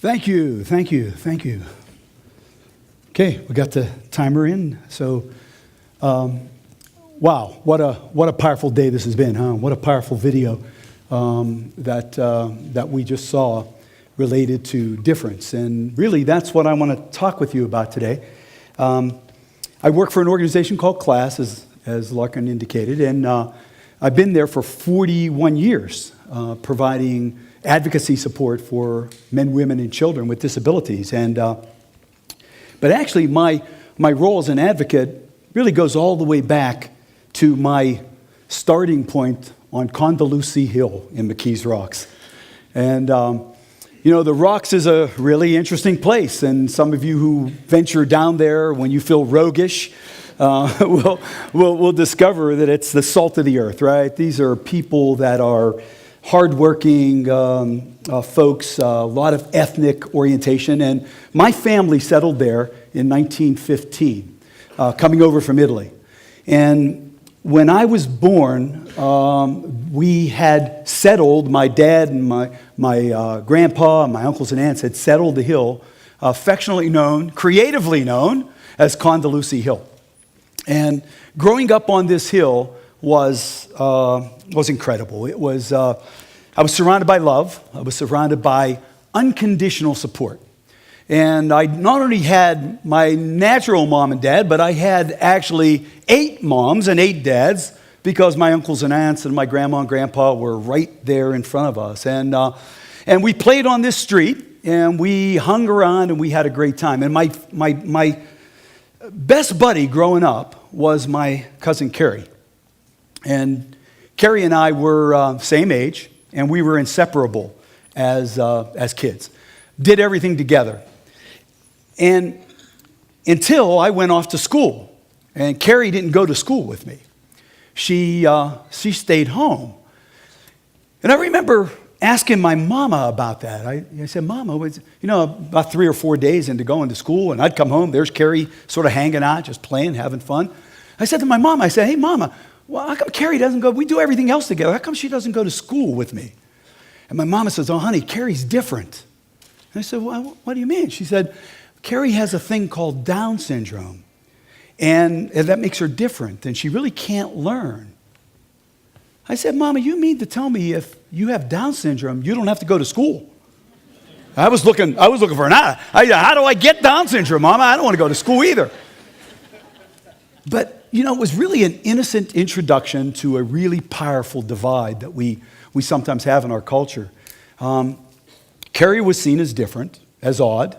Thank you. Okay, we got the timer in. So, wow, what a powerful day this has been, huh? What a powerful video that we just saw related to difference. And really, that's what I want to talk with you about today. I work for an organization called CLASS, as Larkin indicated, and I've been there for 41 years, providing advocacy support for men, women, and children with disabilities. And but actually, my role as an advocate really goes all the way back to my starting point on Condeluci Hill in McKees Rocks. And the Rocks is a really interesting place, and some of you who venture down there when you feel roguish will discover that it's the salt of the earth, right? These are people that are hardworking folks, a lot of ethnic orientation, and my family settled there in 1915, coming over from Italy. And when I was born, we had settled, my dad and my grandpa and my uncles and aunts had settled the hill, affectionately known, creatively known as Condeluci Hill. And growing up on this hill was incredible. It was I was surrounded by love. I was surrounded by unconditional support. And I not only had my natural mom and dad, but I had actually 8 moms and 8 dads, because my uncles and aunts and my grandma and grandpa were right there in front of us. And we played on this street, and we hung around, and we had a great time. And my best buddy growing up was my cousin Carrie. And Carrie and I were same age, and we were inseparable as kids. Did everything together. And until I went off to school, and Carrie didn't go to school with me. She stayed home. And I remember asking my mama about that. I said, Mama, about 3 or 4 days into going to school, and I'd come home, there's Carrie sort of hanging out, just playing, having fun. I said to my mom, hey, Mama, well, how come Carrie doesn't go? We do everything else together. How come she doesn't go to school with me? And my mama says, oh, honey, Carrie's different. And I said, well, what do you mean? She said, Carrie has a thing called Down syndrome, and that makes her different, and she really can't learn. I said, Mama, you mean to tell me if you have Down syndrome, you don't have to go to school? I was looking for an eye. How do I get Down syndrome, Mama? I don't want to go to school either. But it was really an innocent introduction to a really powerful divide that we sometimes have in our culture. Carrie was seen as different, as odd.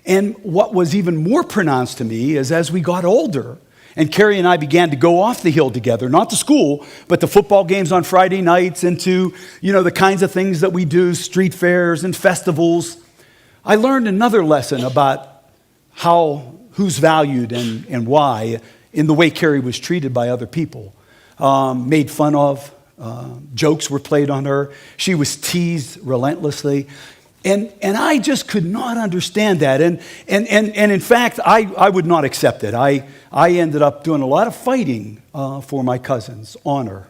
And what was even more pronounced to me is as we got older, and Carrie and I began to go off the hill together, not to school, but to football games on Friday nights and to, the kinds of things that we do, street fairs and festivals. I learned another lesson about who's valued and why in the way Carrie was treated by other people. Made fun of, jokes were played on her. She was teased relentlessly. And I just could not understand that. And in fact, I would not accept it. I ended up doing a lot of fighting for my cousins on her.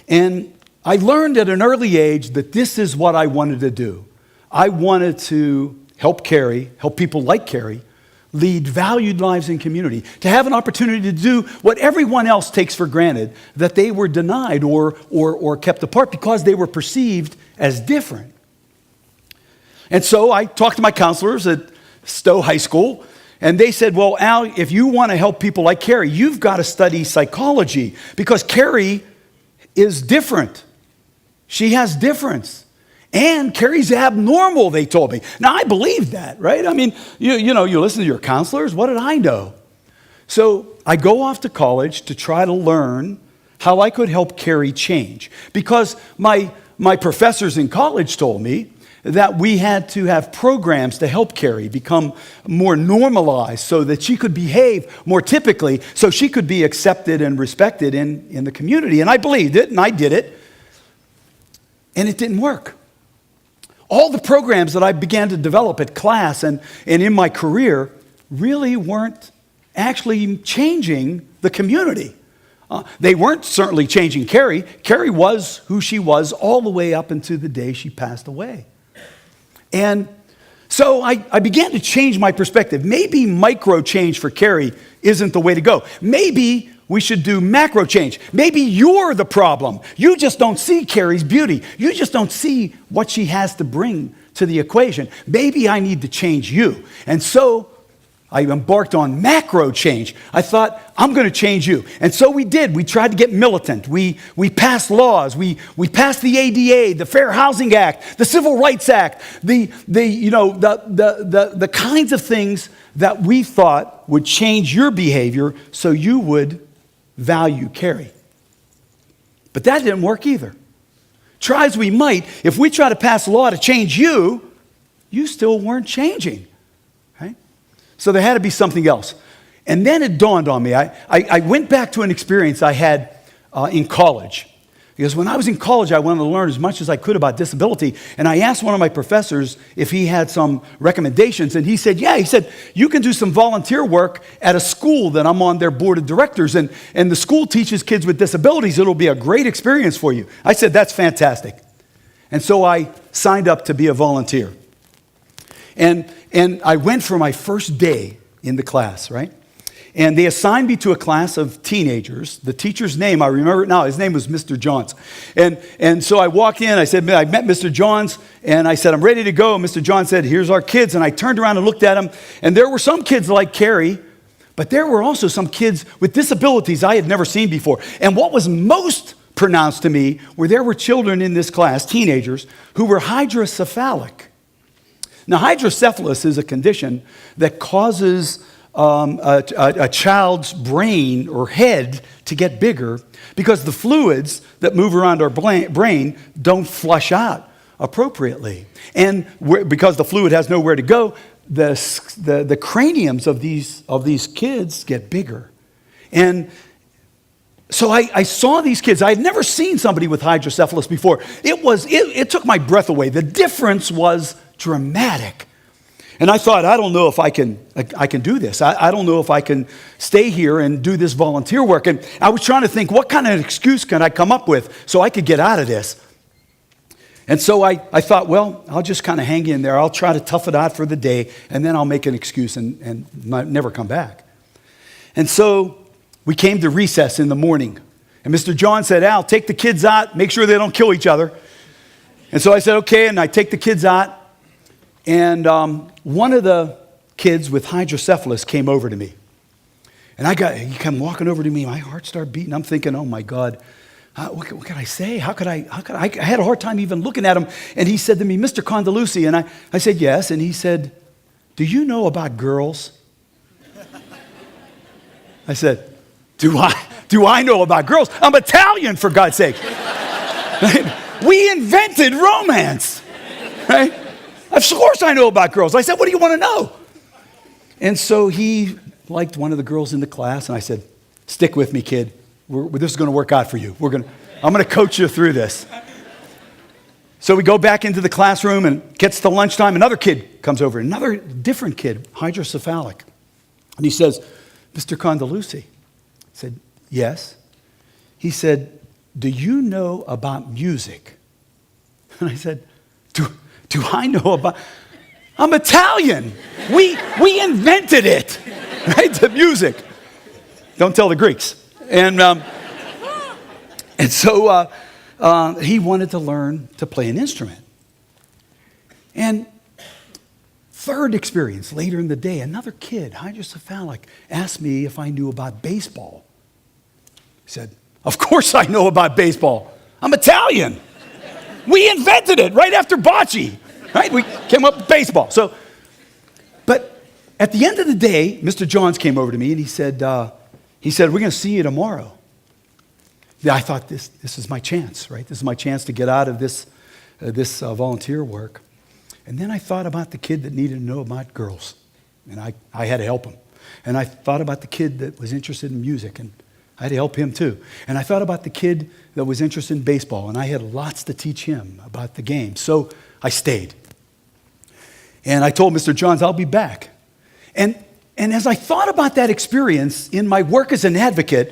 And I learned at an early age that this is what I wanted to do. I wanted to help people like Carrie, lead valued lives in community, to have an opportunity to do what everyone else takes for granted, that they were denied or kept apart because they were perceived as different. And so I talked to my counselors at Stowe High School, and they said, well, Al, if you want to help people like Carrie, you've got to study psychology because Carrie is different. She has difference. And Carrie's abnormal, they told me. Now, I believed that, right? I mean, you listen to your counselors. What did I know? So I go off to college to try to learn how I could help Carrie change. Because my professors in college told me that we had to have programs to help Carrie become more normalized so that she could behave more typically, so she could be accepted and respected in the community. And I believed it, and I did it. And it didn't work. All the programs that I began to develop at class and in my career really weren't actually changing the community. They weren't certainly changing Carrie. Carrie was who she was all the way up into the day she passed away. And So I began to change my perspective. Maybe micro change for Carrie isn't the way to go. Maybe we should do macro change. Maybe you're the problem. You just don't see Carrie's beauty. You just don't see what she has to bring to the equation. Maybe I need to change you. And so I embarked on macro change. I thought, I'm going to change you. And so we did. We tried to get militant. We passed laws. We passed the ADA, the Fair Housing Act, the Civil Rights Act, the kinds of things that we thought would change your behavior so you would value Carrie. But that didn't work either. Try as we might, if we try to pass a law to change you, you still weren't changing. So there had to be something else. And then it dawned on me. I went back to an experience I had in college. Because when I was in college, I wanted to learn as much as I could about disability. And I asked one of my professors if he had some recommendations. And he said, yeah. He said, you can do some volunteer work at a school that I'm on their board of directors. And the school teaches kids with disabilities. It'll be a great experience for you. I said, that's fantastic. And so I signed up to be a volunteer. And I went for my first day in the class, right? And they assigned me to a class of teenagers. The teacher's name, I remember it now, his name was Mr. Johns. And so I walked in, I said, I met Mr. Johns, and I said, I'm ready to go. Mr. Johns said, here's our kids. And I turned around and looked at them, and there were some kids like Carrie, but there were also some kids with disabilities I had never seen before. And what was most pronounced to me were there were children in this class, teenagers, who were hydrocephalic. Now, hydrocephalus is a condition that causes a child's brain or head to get bigger because the fluids that move around our brain don't flush out appropriately. And because the fluid has nowhere to go, the craniums of these kids get bigger. And so I saw these kids. I had never seen somebody with hydrocephalus before. It took my breath away. The difference was dramatic. And I thought, I don't know if I can do this. I don't know if I can stay here and do this volunteer work. And I was trying to think, what kind of excuse can I come up with so I could get out of this? And so I thought, well, I'll just kind of hang in there. I'll try to tough it out for the day, and then I'll make an excuse and never come back. And so we came to recess in the morning. And Mr. John said, Al, take the kids out. Make sure they don't kill each other. And so I said, okay, and I take the kids out. And one of the kids with hydrocephalus came over to me. And he came walking over to me. My heart started beating. I'm thinking, oh, my God, what could I say? I had a hard time even looking at him. And he said to me, Mr. Condeluci. And I said, yes. And he said, do you know about girls? I said, do I know about girls? I'm Italian, for God's sake. We invented romance, right? Of course I know about girls. I said, what do you want to know? And so he liked one of the girls in the class, and I said, stick with me, kid. This is going to work out for you. I'm going to coach you through this. So we go back into the classroom, and gets to lunchtime. Another kid comes over, another different kid, hydrocephalic. And he says, Mr. Condeluci. I said, yes. He said, do you know about music? And I said, do I know about... I'm Italian. We invented it, right? The music. Don't tell the Greeks. And so he wanted to learn to play an instrument. And third experience, later in the day, another kid, hydrocephalic, asked me if I knew about baseball. He said, of course I know about baseball. I'm Italian. We invented it right after bocce, right? We came up with baseball. But at the end of the day, Mr. Johns came over to me and he said, we're going to see you tomorrow. Yeah, I thought this is my chance, right? This is my chance to get out of this volunteer work. And then I thought about the kid that needed to know about girls, and I had to help him. And I thought about the kid that was interested in music, and I had to help him too. And I thought about the kid that was interested in baseball, and I had lots to teach him about the game. So I stayed. And I told Mr. Johns, I'll be back. And as I thought about that experience in my work as an advocate,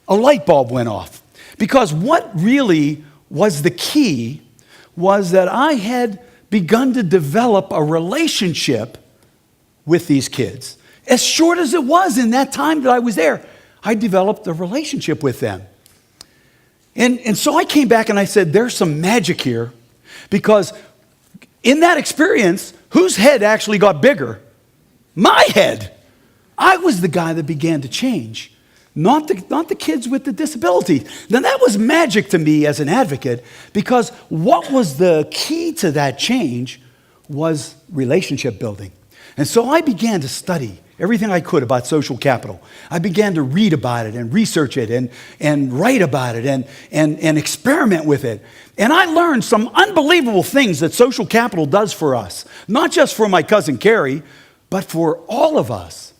a light bulb went off. Because what really was the key was that I had begun to develop a relationship with these kids. As short as it was in that time that I was there, I developed a relationship with them. And so I came back and I said, there's some magic here, because in that experience, whose head actually got bigger? My head. I was the guy that began to change, not the kids with the disabilities. Now that was magic to me as an advocate, because what was the key to that change was relationship building. And so I began to study everything I could about social capital. I began to read about it and research it and write about it and experiment with it. And I learned some unbelievable things that social capital does for us, not just for my cousin Carrie, but for all of us.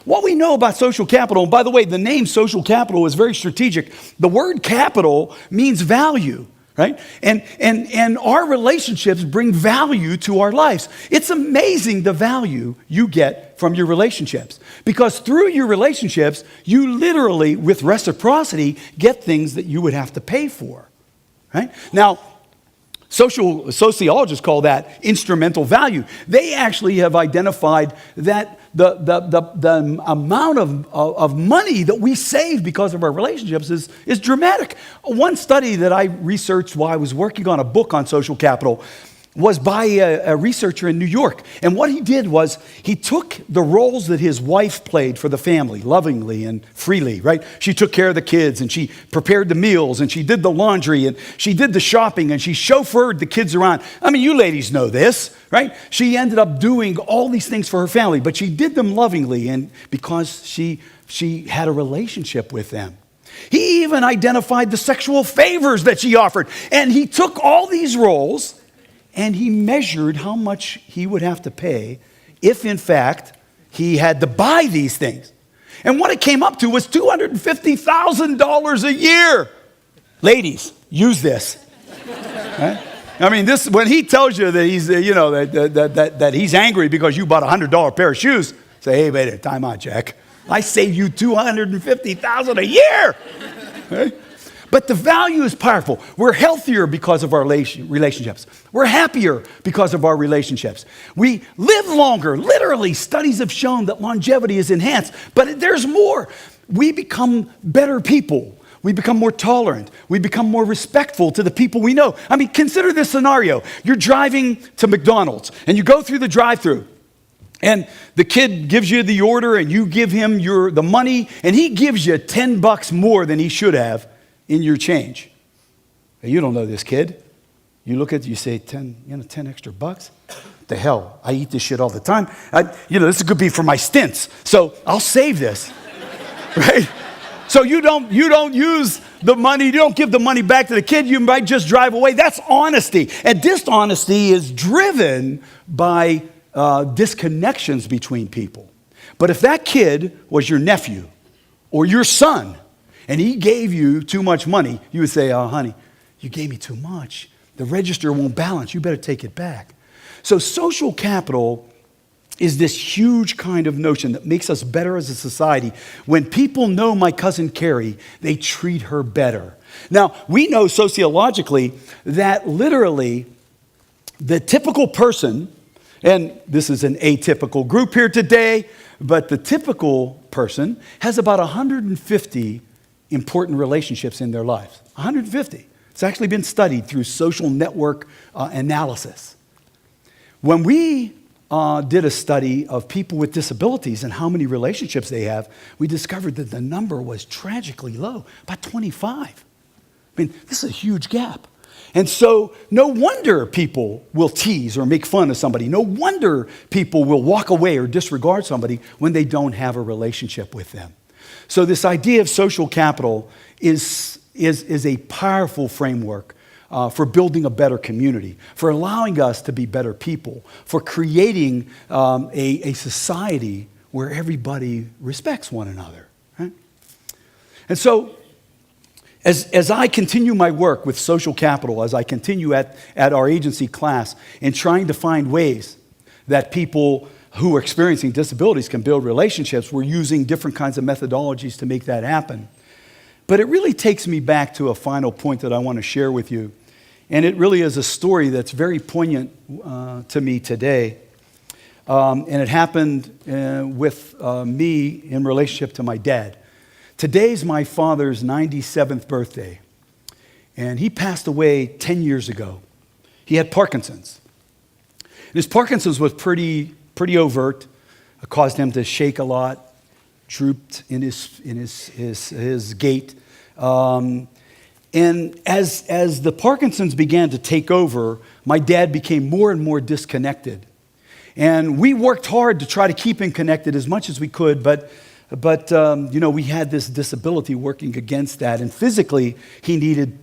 What we know about social capital, and by the way, the name social capital is very strategic. The word capital means value, right? And our relationships bring value to our lives. It's amazing the value you get from your relationships, because through your relationships, you literally, with reciprocity, get things that you would have to pay for, right? Now, sociologists call that instrumental value. They actually have identified that the amount of money that we save because of our relationships is dramatic. One study that I researched while I was working on a book on social capital was by a researcher in New York. And what he did was he took the roles that his wife played for the family, lovingly and freely, right? She took care of the kids, and she prepared the meals, and she did the laundry, and she did the shopping, and she chauffeured the kids around. I mean, you ladies know this, right? She ended up doing all these things for her family, but she did them lovingly, and because she had a relationship with them. He even identified the sexual favors that she offered. And he took all these roles and he measured how much he would have to pay if, in fact, he had to buy these things. And what it came up to was $250,000 a year. Ladies, use this. Right? I mean, this when he tells you that he's, that he's angry because you bought a $100 pair of shoes, say, hey, wait, time out, Jack. I saved you $250,000 a year. Right? But the value is powerful. We're healthier because of our relationships. We're happier because of our relationships. We live longer. Literally, studies have shown that longevity is enhanced. But there's more. We become better people. We become more tolerant. We become more respectful to the people we know. I mean, consider this scenario. You're driving to McDonald's, and you go through the drive-thru. And the kid gives you the order, and you give him the money, and he gives you $10 more than he should have in your change. Now, you don't know this kid. You look at it, you say, 10 extra bucks? What the hell? I eat this shit all the time. This could be for my stints, so I'll save this, right? So you don't use the money, you don't give the money back to the kid, you might just drive away. That's honesty. And dishonesty is driven by disconnections between people. But if that kid was your nephew or your son, and he gave you too much money, you would say, oh, honey, you gave me too much. The register won't balance. You better take it back. So social capital is this huge kind of notion that makes us better as a society. When people know my cousin Carrie, they treat her better. Now, we know sociologically that literally the typical person, and this is an atypical group here today, but the typical person has about 150 important relationships in their lives. 150. It's actually been studied through social network analysis. When we did a study of people with disabilities and how many relationships they have, we discovered that the number was tragically low, about 25. I mean, this is a huge gap. And so no wonder people will tease or make fun of somebody. No wonder people will walk away or disregard somebody when they don't have a relationship with them. So this idea of social capital is a powerful framework for building a better community, for allowing us to be better people, for creating a society where everybody respects one another. Right? And so as I continue my work with social capital, as I continue at our agency class in trying to find ways that people who are experiencing disabilities can build relationships, we're using different kinds of methodologies to make that happen. But it really takes me back to a final point that I want to share with you. And it really is a story that's very poignant to me today. And it happened with me in relationship to my dad. Today's my father's 97th birthday. And he passed away 10 years ago. He had Parkinson's. And his Parkinson's was pretty overt. It caused him to shake a lot, drooped in his gait. And as the Parkinson's began to take over, my dad became more and more disconnected. And we worked hard to try to keep him connected as much as we could, but we had this disability working against that. And physically, he needed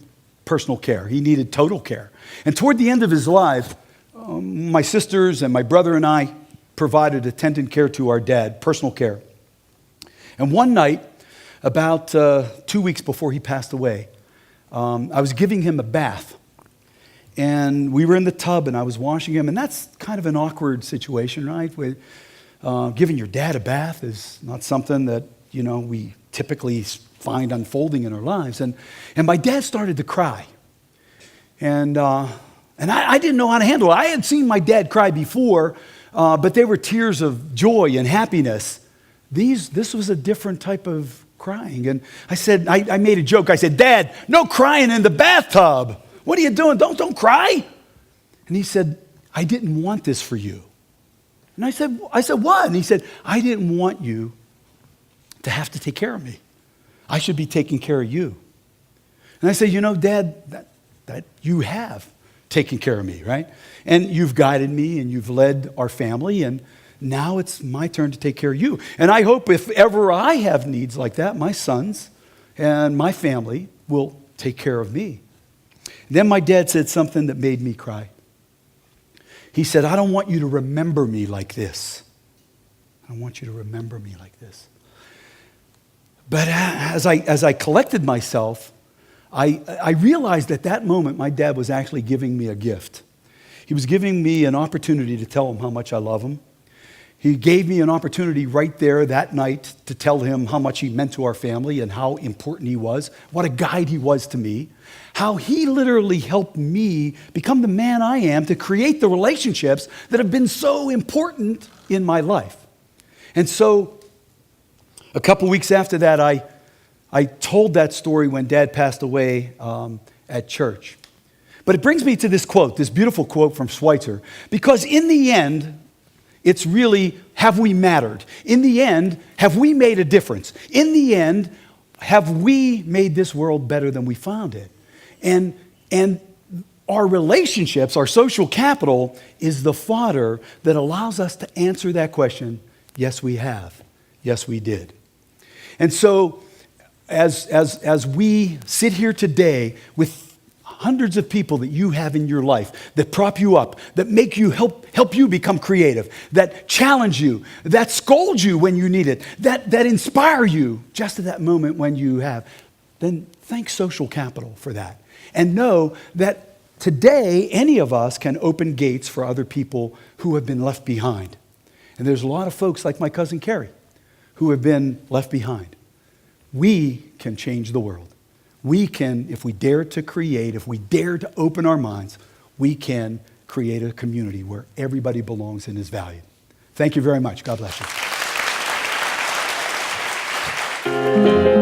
personal care. He needed total care. And toward the end of his life, my sisters and my brother and I provided attendant care to our dad, personal care. And one night, about 2 weeks before he passed away, I was giving him a bath. And we were in the tub, and I was washing him. And that's kind of an awkward situation, right? With giving your dad a bath is not something that, we typically find unfolding in our lives. And my dad started to cry. And I didn't know how to handle it. I had seen my dad cry before, but they were tears of joy and happiness. This was a different type of crying. And I said, I made a joke. I said, "Dad, no crying in the bathtub. What are you doing? Don't cry." And he said, "I didn't want this for you." And I said, "What?" And he said, "I didn't want you to have to take care of me. I should be taking care of you." And I said, "Dad, that you have taken care of me, right? And you've guided me and you've led our family, and now it's my turn to take care of you. And I hope if ever I have needs like that, my sons and my family will take care of me." Then my dad said something that made me cry. He said, "I don't want you to remember me like this. I don't want you to remember me like this." But as I collected myself, I realized at that moment my dad was actually giving me a gift. He was giving me an opportunity to tell him how much I love him. He gave me an opportunity right there that night to tell him how much he meant to our family and how important he was, what a guide he was to me, how he literally helped me become the man I am to create the relationships that have been so important in my life. And so a couple weeks after that, I told that story when Dad passed away at church. But it brings me to this quote, this beautiful quote from Schweitzer, because in the end, it's really, have we mattered? In the end, have we made a difference? In the end, have we made this world better than we found it? And our relationships, our social capital, is the fodder that allows us to answer that question, yes, we have. Yes, we did. And so, as we sit here today with hundreds of people that you have in your life that prop you up, that make you help you become creative, that challenge you, that scold you when you need it, that inspire you just at that moment when you have, then thank social capital for that. And know that today, any of us can open gates for other people who have been left behind. And there's a lot of folks like my cousin Carrie who have been left behind. We can change the world. We can, if we dare to create, if we dare to open our minds, we can create a community where everybody belongs and is valued. Thank you very much. God bless you.